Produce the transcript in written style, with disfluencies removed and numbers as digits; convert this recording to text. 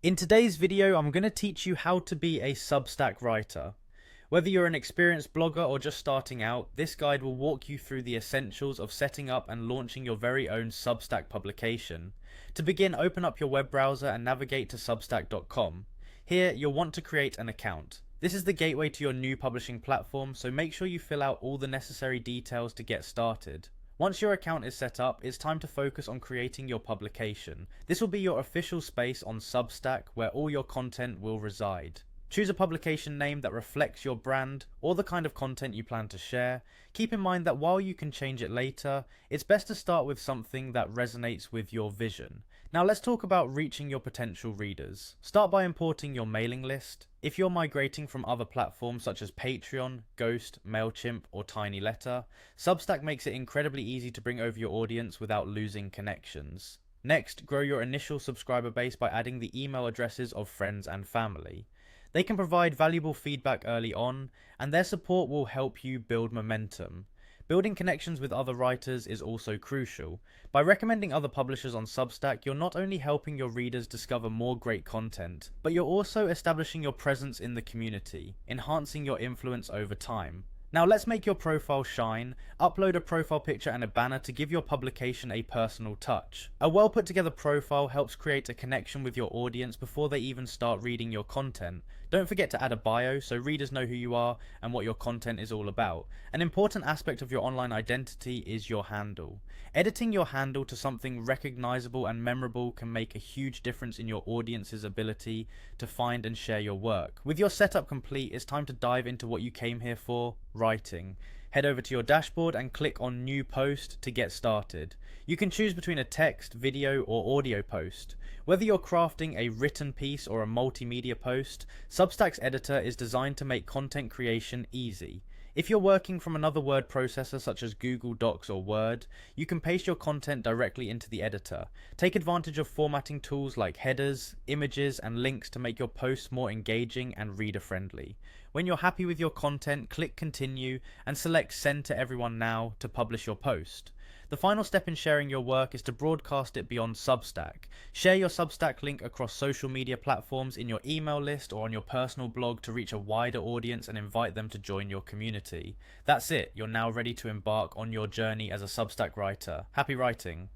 In today's video, I'm going to teach you how to be a Substack writer. Whether you're an experienced blogger or just starting out, this guide will walk you through the essentials of setting up and launching your very own Substack publication. To begin, open up your web browser and navigate to substack.com. Here, you'll want to create an account. This is the gateway to your new publishing platform, so make sure you fill out all the necessary details to get started. Once your account is set up, it's time to focus on creating your publication. This will be your official space on Substack where all your content will reside. Choose a publication name that reflects your brand or the kind of content you plan to share. Keep in mind that while you can change it later, it's best to start with something that resonates with your vision. Now let's talk about reaching your potential readers. Start by importing your mailing list. If you're migrating from other platforms such as Patreon, Ghost, MailChimp, or TinyLetter, Substack makes it incredibly easy to bring over your audience without losing connections. Next, grow your initial subscriber base by adding the email addresses of friends and family. They can provide valuable feedback early on, and their support will help you build momentum. Building connections with other writers is also crucial. By recommending other publishers on Substack, you're not only helping your readers discover more great content, but you're also establishing your presence in the community, enhancing your influence over time. Now let's make your profile shine. Upload a profile picture and a banner to give your publication a personal touch. A well put together profile helps create a connection with your audience before they even start reading your content. Don't forget to add a bio so readers know who you are and what your content is all about. An important aspect of your online identity is your handle. Editing your handle to something recognizable and memorable can make a huge difference in your audience's ability to find and share your work. With your setup complete, it's time to dive into what you came here for: writing. Head over to your dashboard and click on New Post to get started. You can choose between a text, video, or audio post. Whether you're crafting a written piece or a multimedia post, Substack's editor is designed to make content creation easy. If you're working from another word processor such as Google Docs or Word, you can paste your content directly into the editor. Take advantage of formatting tools like headers, images, and links to make your posts more engaging and reader-friendly. When you're happy with your content, click Continue and select Send to Everyone Now to publish your post. The final step in sharing your work is to broadcast it beyond Substack. Share your Substack link across social media platforms, in your email list, or on your personal blog to reach a wider audience and invite them to join your community. That's it, you're now ready to embark on your journey as a Substack writer. Happy writing!